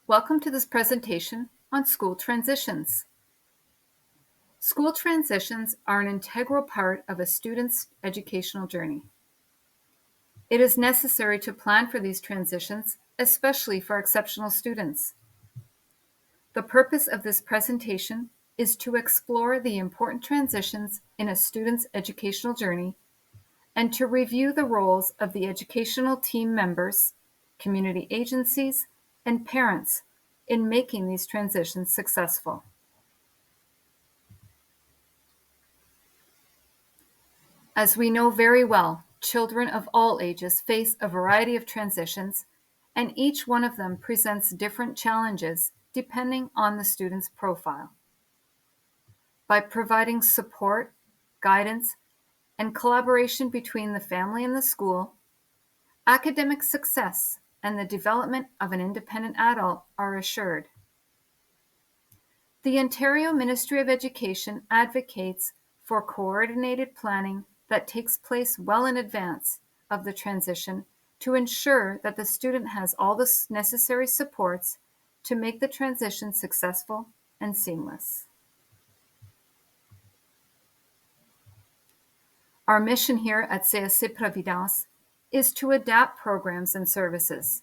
Welcome to this presentation on school transitions. School transitions are an integral part of a student's educational journey. It is necessary to plan for these transitions, especially for exceptional students. The purpose of this presentation is to explore the important transitions in a student's educational journey and to review the roles of the educational team members, community agencies, and parents in making these transitions successful. As we know very well, children of all ages face a variety of transitions, and each one of them presents different challenges depending on the student's profile. By providing support, guidance, and collaboration between the family and the school, academic success and the development of an independent adult are assured. The Ontario Ministry of Education advocates for coordinated planning that takes place well in advance of the transition to ensure that the student has all the necessary supports to make the transition successful and seamless. Our mission here at CSC Providence is to adapt programs and services,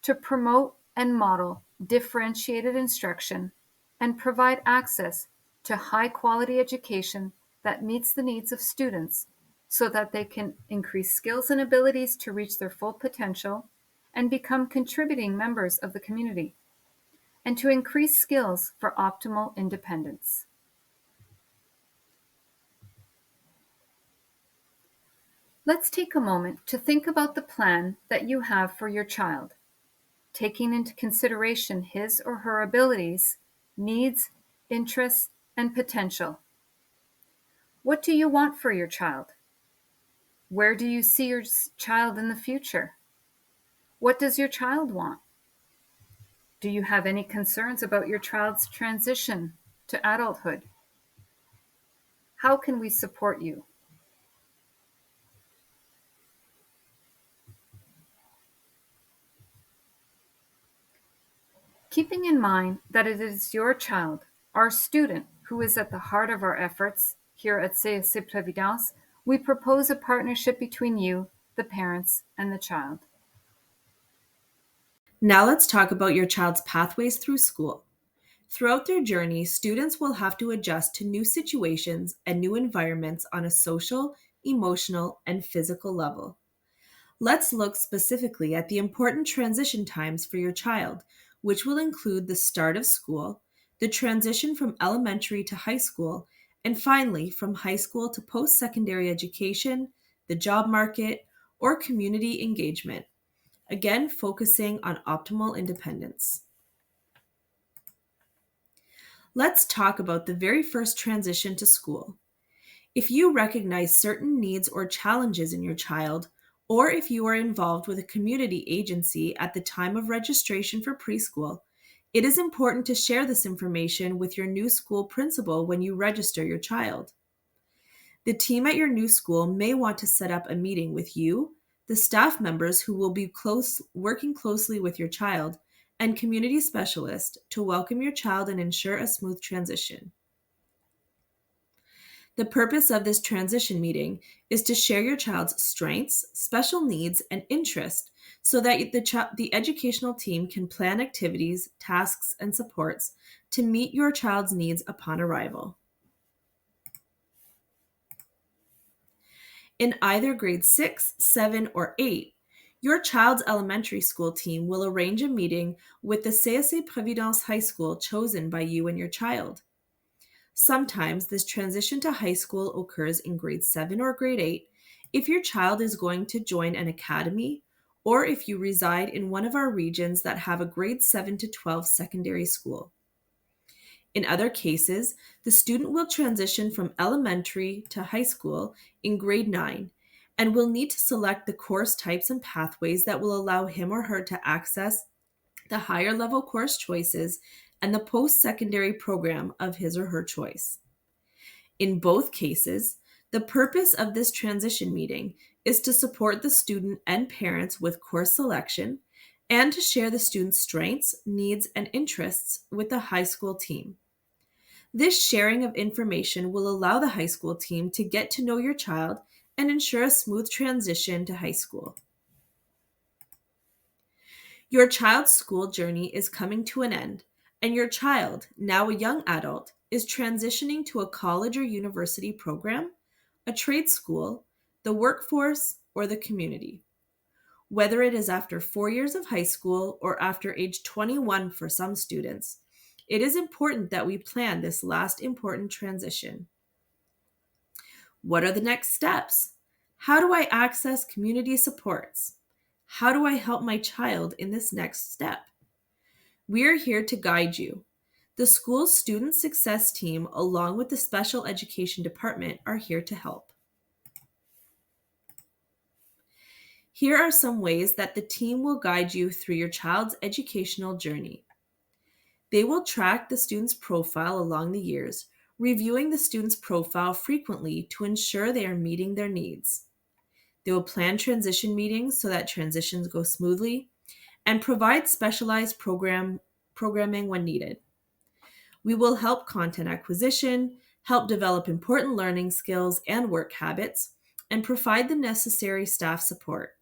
to promote and model differentiated instruction, and provide access to high-quality education that meets the needs of students so that they can increase skills and abilities to reach their full potential and become contributing members of the community, and to increase skills for optimal independence. Let's take a moment to think about the plan that you have for your child, taking into consideration his or her abilities, needs, interests, and potential. What do you want for your child? Where do you see your child in the future? What does your child want? Do you have any concerns about your child's transition to adulthood? How can we support you? Keeping in mind that it is your child, our student, who is at the heart of our efforts here at CSC Providence, we propose a partnership between you, the parents, and the child. Now let's talk about your child's pathways through school. Throughout their journey, students will have to adjust to new situations and new environments on a social, emotional, and physical level. Let's look specifically at the important transition times for your child, which will include the start of school, the transition from elementary to high school, and finally from high school to post-secondary education, the job market, or community engagement. Again, focusing on optimal independence. Let's talk about the very first transition to school. If you recognize certain needs or challenges in your child, or if you are involved with a community agency at the time of registration for preschool, it is important to share this information with your new school principal when you register your child. The team at your new school may want to set up a meeting with you, the staff members who will be working closely with your child, and community specialist to welcome your child and ensure a smooth transition. The purpose of this transition meeting is to share your child's strengths, special needs, and interest so that the educational team can plan activities, tasks, and supports to meet your child's needs upon arrival. In either grade 6, 7, or 8, your child's elementary school team will arrange a meeting with the CSC Providence High School chosen by you and your child. Sometimes this transition to high school occurs in grade 7 or grade 8 if your child is going to join an academy or if you reside in one of our regions that have a grade 7 to 12 secondary school. In other cases, the student will transition from elementary to high school in grade 9 and will need to select the course types and pathways that will allow him or her to access the higher level course choices and the post-secondary program of his or her choice. In both cases, the purpose of this transition meeting is to support the student and parents with course selection and to share the student's strengths, needs, and interests with the high school team. This sharing of information will allow the high school team to get to know your child and ensure a smooth transition to high school. Your child's school journey is coming to an end, and your child, now a young adult, is transitioning to a college or university program, a trade school, the workforce, or the community. Whether it is after 4 years of high school or after age 21 for some students, it is important that we plan this last important transition. What are the next steps? How do I access community supports? How do I help my child in this next step? We are here to guide you. The school's student success team, along with the special education department, are here to help. Here are some ways that the team will guide you through your child's educational journey. They will track the student's profile along the years, reviewing the student's profile frequently to ensure they are meeting their needs. They will plan transition meetings so that transitions go smoothly and provide specialized programming when needed. We will help content acquisition, help develop important learning skills and work habits, and provide the necessary staff support.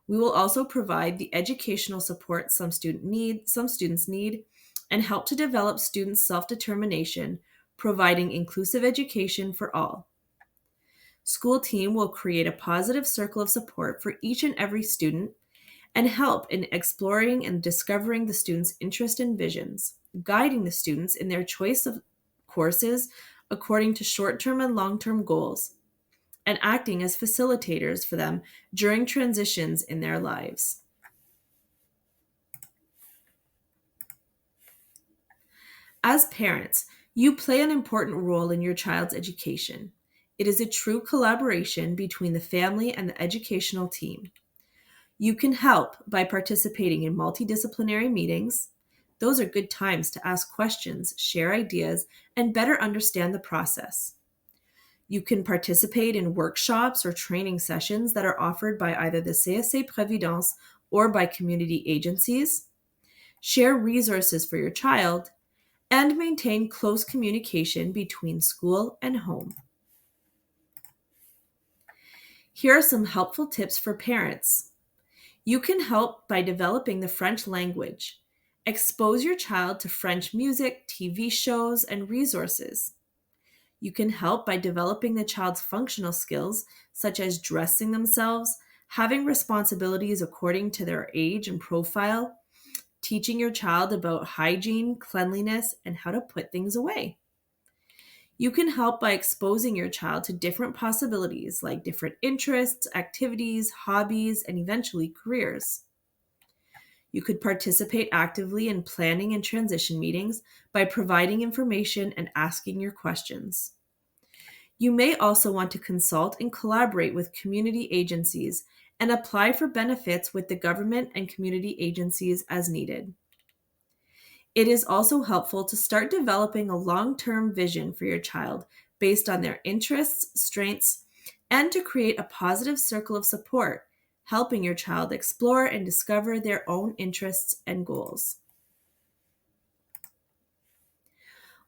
We will also provide the educational support some students need and help to develop students' self-determination, providing inclusive education for all. School team will create a positive circle of support for each and every student and help in exploring and discovering the students' interests and visions, guiding the students in their choice of courses according to short-term and long-term goals, and acting as facilitators for them during transitions in their lives. As parents, you play an important role in your child's education. It is a true collaboration between the family and the educational team. You can help by participating in multidisciplinary meetings. Those are good times to ask questions, share ideas, and better understand the process. You can participate in workshops or training sessions that are offered by either the CSA Prévidence or by community agencies, share resources for your child, and maintain close communication between school and home. Here are some helpful tips for parents. You can help by developing the French language. Expose your child to French music, TV shows, and resources. You can help by developing the child's functional skills, such as dressing themselves, having responsibilities according to their age and profile, teaching your child about hygiene, cleanliness, and how to put things away. You can help by exposing your child to different possibilities like different interests, activities, hobbies, and eventually careers. You could participate actively in planning and transition meetings by providing information and asking your questions. You may also want to consult and collaborate with community agencies and apply for benefits with the government and community agencies as needed. It is also helpful to start developing a long-term vision for your child based on their interests, strengths, and to create a positive circle of support, helping your child explore and discover their own interests and goals.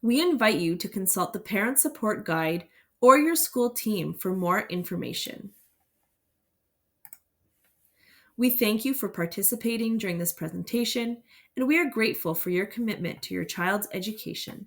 We invite you to consult the Parent Support Guide or your school team for more information. We thank you for participating during this presentation, and we are grateful for your commitment to your child's education.